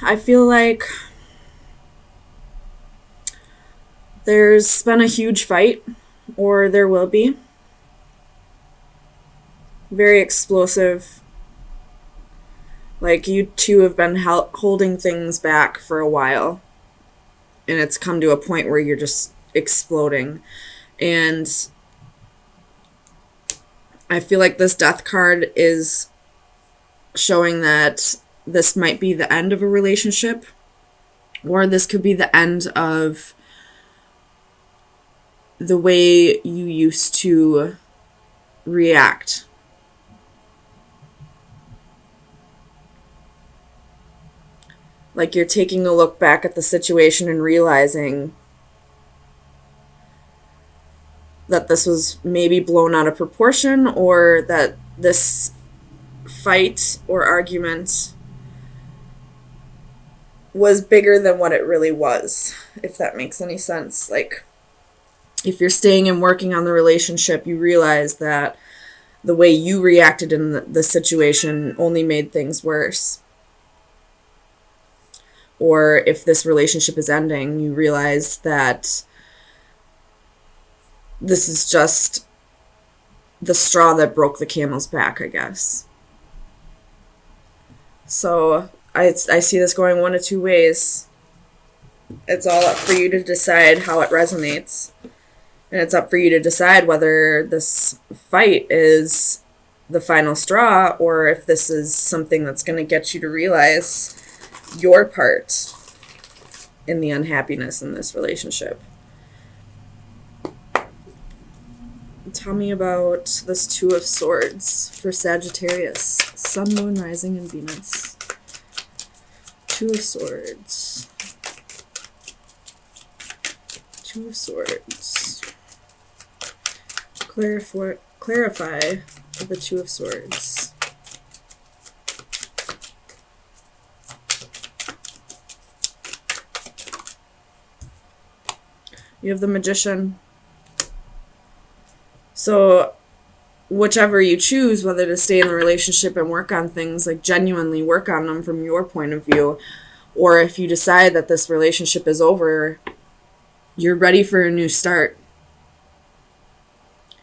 I feel like there's been a huge fight, or there will be. Very explosive. Like, you two have been holding things back for a while, and it's come to a point where you're just exploding. And I feel like this death card is showing that this might be the end of a relationship, or this could be the end of the way you used to react. Like, you're taking a look back at the situation and realizing that this was maybe blown out of proportion, or that this fight or argument was bigger than what it really was, if that makes any sense. Like, if you're staying and working on the relationship, you realize that the way you reacted in the situation only made things worse. Or if this relationship is ending, you realize that this is just the straw that broke the camel's back, I guess. So I see this going one of two ways. It's all up for you to decide how it resonates. And it's up for you to decide whether this fight is the final straw, or if this is something that's going to get you to realize your part in the unhappiness in this relationship. Tell me about this Two of Swords for Sagittarius. Sun, Moon, Rising, and Venus. Two of Swords. Two of Swords. Clarify the Two of Swords. You have the Magician. So whichever you choose, whether to stay in the relationship and work on things, like genuinely work on them from your point of view, or if you decide that this relationship is over, you're ready for a new start.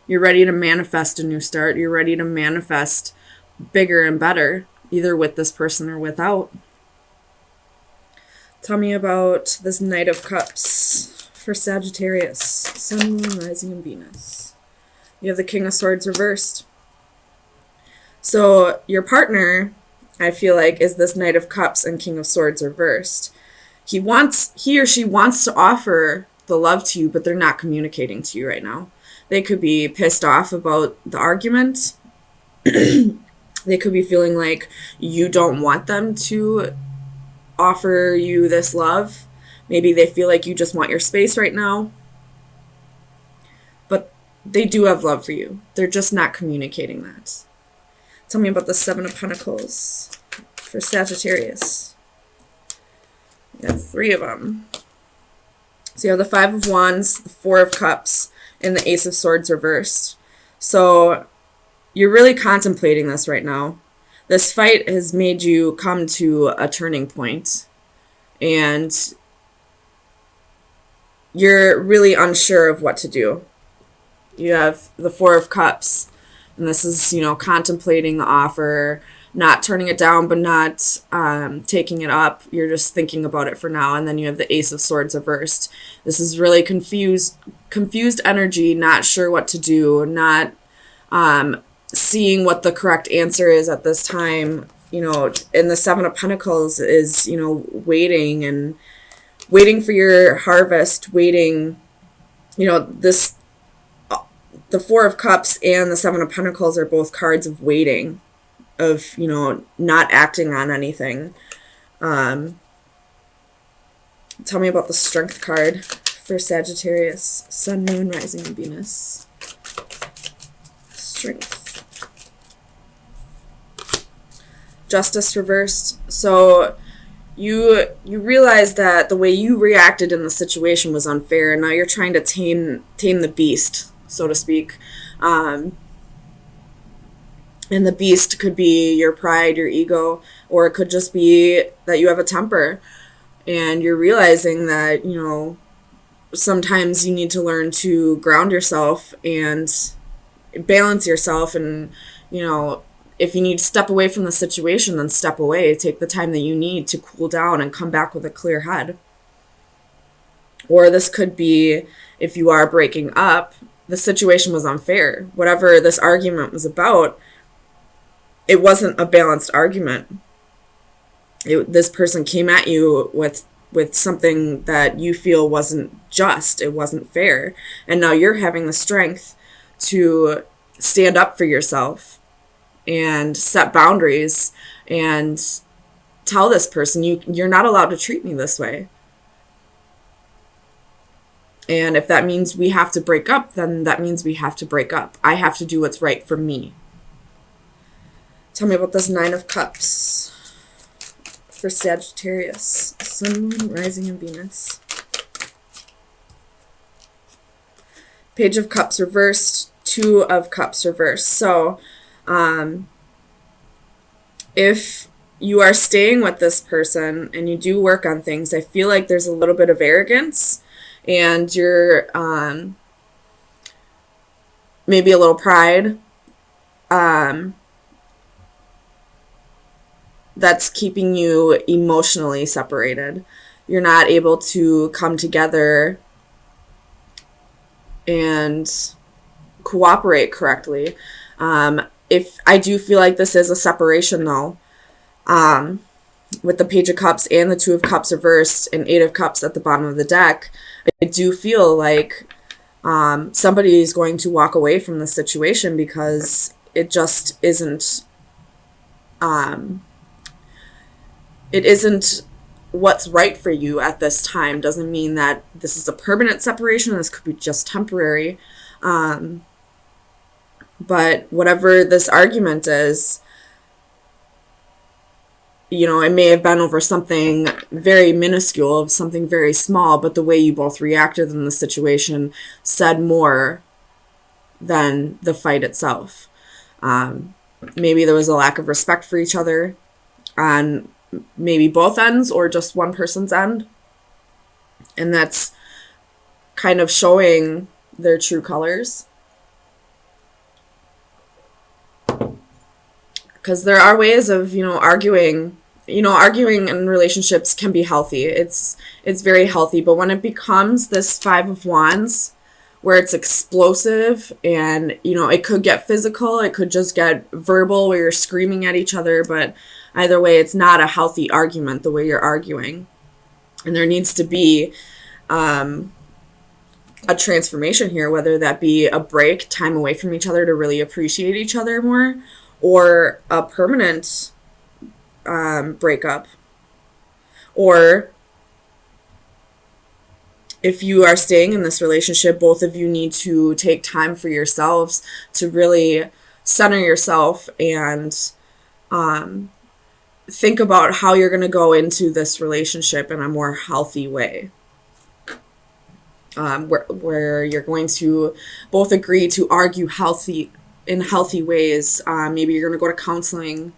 You're ready to manifest a new start. You're ready to manifest bigger and better, either with this person or without. Tell me about this Knight of Cups for Sagittarius. Sun, Moon, Rising, and Venus. You have the King of Swords reversed. So your partner, I feel like, is this Knight of Cups and King of Swords reversed. He or she wants to offer the love to you, but they're not communicating to you right now. They could be pissed off about the argument. They could be feeling like you don't want them to offer you this love. Maybe they feel like you just want your space right now. But they do have love for you. They're just not communicating that. Tell me about the Seven of Pentacles for Sagittarius. You have three of them. So you have the Five of Wands, the Four of Cups, and the Ace of Swords reversed. So you're really contemplating this right now. This fight has made you come to a turning point. And you're really unsure of what to do. You have the Four of Cups, and this is, contemplating the offer, not turning it down, but not taking it up. You're just thinking about it for now. And then you have the Ace of Swords reversed. This is really confused energy, not sure what to do, not seeing what the correct answer is at this time. And the Seven of Pentacles is, waiting for your harvest, waiting, the Four of Cups and the Seven of Pentacles are both cards of waiting, of, not acting on anything. Tell me about the Strength card for Sagittarius. Sun, Moon, Rising, and Venus. Strength. Justice reversed. So you realize that the way you reacted in the situation was unfair, and now you're trying to tame the beast, so to speak. And the beast could be your pride, your ego, or it could just be that you have a temper and you're realizing that, sometimes you need to learn to ground yourself and balance yourself. And, if you need to step away from the situation, then step away. Take the time that you need to cool down and come back with a clear head. Or this could be, if you are breaking up, the situation was unfair. Whatever this argument was about, it wasn't a balanced argument. This person came at you with something that you feel wasn't just, it wasn't fair. And now you're having the strength to stand up for yourself and set boundaries and tell this person, you're not allowed to treat me this way. And if that means we have to break up, then that means we have to break up. I have to do what's right for me. Tell me about this 9 of Cups for Sagittarius, Sun, Moon, Rising, and Venus. Page of Cups reversed, 2 of Cups reversed. So, if you are staying with this person and you do work on things, I feel like there's a little bit of arrogance and you're maybe a little pride that's keeping you emotionally separated. You're not able to come together and cooperate correctly. If I do feel like this is a separation though, with the Page of Cups and the 2 of Cups reversed and 8 of Cups at the bottom of the deck, I do feel like somebody is going to walk away from the situation because it just isn't it isn't what's right for you at this time. Doesn't mean that this is a permanent separation. This could be just temporary. But whatever this argument is, it may have been over something very minuscule, something very small, but the way you both reacted in the situation said more than the fight itself. Maybe there was a lack of respect for each other on maybe both ends or just one person's end. And that's kind of showing their true colors. Because there are ways of, arguing. Arguing in relationships can be healthy. It's very healthy. But when it becomes this 5 of Wands, where it's explosive and, it could get physical, it could just get verbal where you're screaming at each other. But either way, it's not a healthy argument the way you're arguing. And there needs to be a transformation here, whether that be a break, time away from each other to really appreciate each other more, or a permanent breakup. Or if you are staying in this relationship, both of you need to take time for yourselves to really center yourself and think about how you're going to go into this relationship in a more healthy way. Where you're going to both agree to argue in healthy ways. Maybe you're going to go to counseling,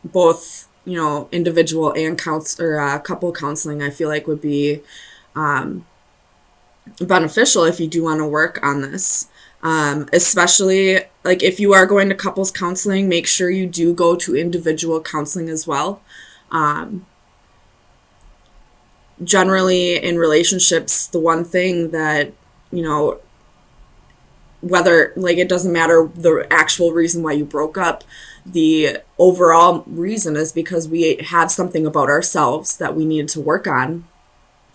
both, individual and couple counseling, I feel like would be beneficial if you do want to work on this. Especially like if you are going to couples counseling, make sure you do go to individual counseling as well. Generally in relationships, the one thing that, whether, like, it doesn't matter the actual reason why you broke up, the overall reason is because we had something about ourselves that we needed to work on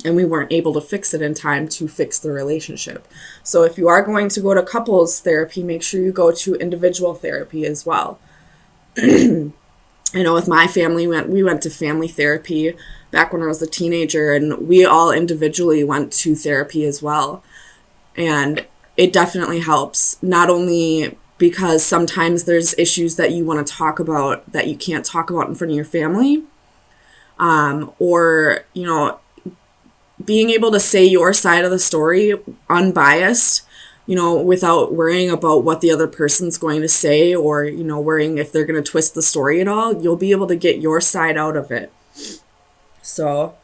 and we weren't able to fix it in time to fix the relationship. So if you are going to go to couples therapy, make sure you go to individual therapy as well. I know with my family, we went to family therapy back when I was a teenager, and we all individually went to therapy as well. And it definitely helps, not only because sometimes there's issues that you want to talk about that you can't talk about in front of your family, or, being able to say your side of the story unbiased without worrying about what the other person's going to say, or, worrying if they're going to twist the story at all. You'll be able to get your side out of it. So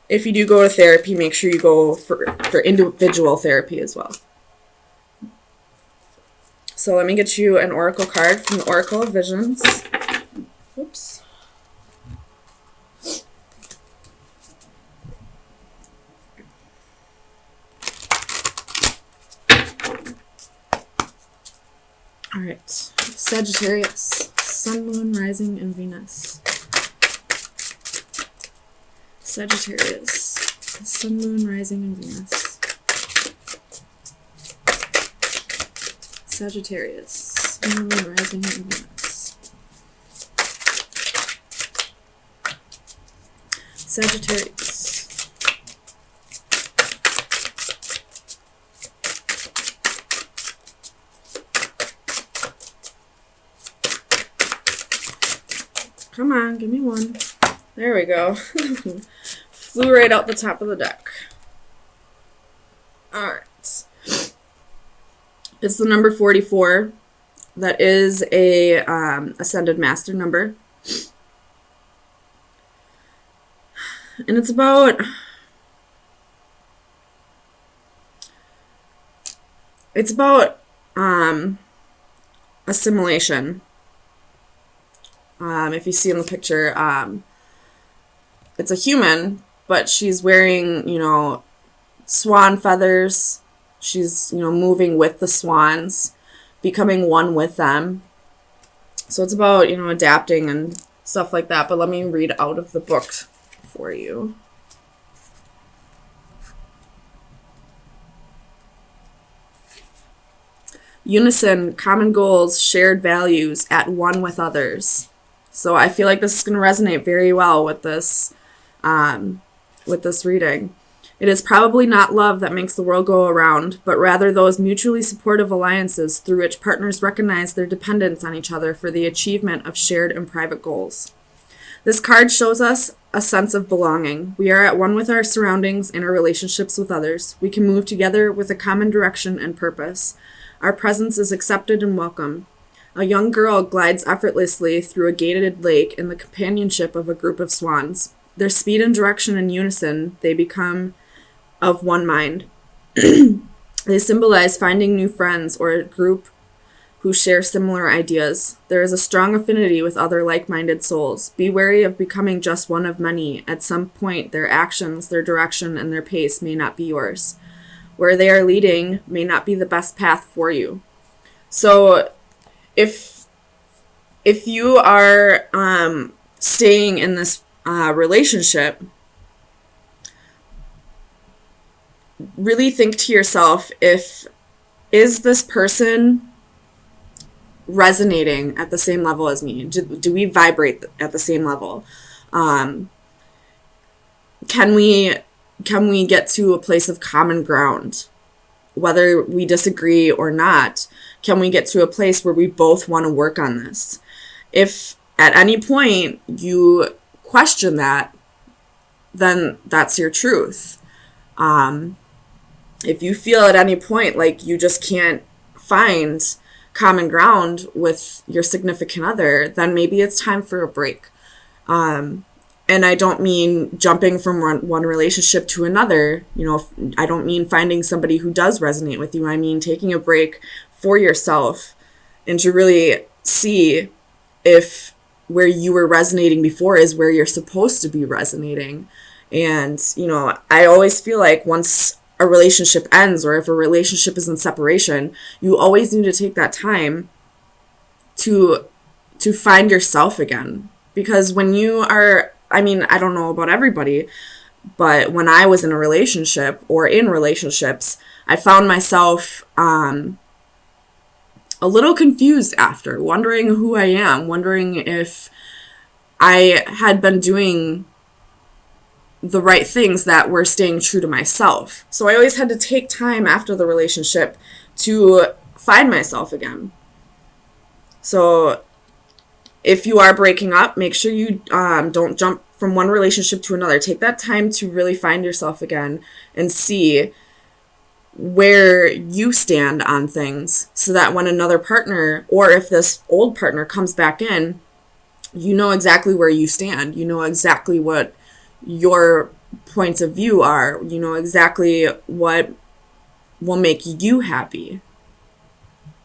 if you do go to therapy, make sure you go for individual therapy as well. So let me get you an oracle card from the Oracle of Visions. Oops. All right. Sagittarius, Sun, Moon, Rising, and Venus. Sagittarius, Sun, Moon, Rising, and Venus. Sagittarius, Sun, Moon, Rising, and Venus. Sagittarius. Come on, give me one. There we go. Flew right out the top of the deck. Alright. It's the number 44. That is a Ascended Master number. And it's about... assimilation. If you see in the picture, it's a human, but she's wearing, swan feathers. She's, moving with the swans, becoming one with them. So it's about, adapting and stuff like that. But let me read out of the book for you. Unison, common goals, shared values, at one with others. So I feel like this is going to resonate very well with this reading. It is probably not love that makes the world go around, but rather those mutually supportive alliances through which partners recognize their dependence on each other for the achievement of shared and private goals. This card shows us a sense of belonging. We are at one with our surroundings and our relationships with others. We can move together with a common direction and purpose. Our presence is accepted and welcome. A young girl glides effortlessly through a gated lake in the companionship of a group of swans. Their speed and direction in unison, they become of one mind. They symbolize finding new friends or a group who share similar ideas. There is a strong affinity with other like-minded souls. Be wary of becoming just one of many. At some point, their actions, their direction, and their pace may not be yours. Where they are leading may not be the best path for you. So if you are staying in this relationship, really think to yourself, is this person resonating at the same level as me? Do we vibrate at the same level? Can we get to a place of common ground? Whether we disagree or not, can we get to a place where we both want to work on this? If at any point you question that, then that's your truth. If you feel at any point like you just can't find common ground with your significant other, then maybe it's time for a break. And I don't mean jumping from one relationship to another. I don't mean finding somebody who does resonate with you. I mean taking a break for yourself and to really see if where you were resonating before is where you're supposed to be resonating. And, I always feel like once a relationship ends, or if a relationship is in separation, you always need to take that time to find yourself again. Because when you are, I don't know about everybody, but when I was in a relationship or in relationships, I found myself a little confused after, wondering who I am, wondering if I had been doing the right things that were staying true to myself. So I always had to take time after the relationship to find myself again. So if you are breaking up, make sure you don't jump from one relationship to another. Take that time to really find yourself again and see where you stand on things, so that when another partner, or if this old partner comes back in, you know exactly where you stand. You know exactly what your points of view are. You know exactly what will make you happy.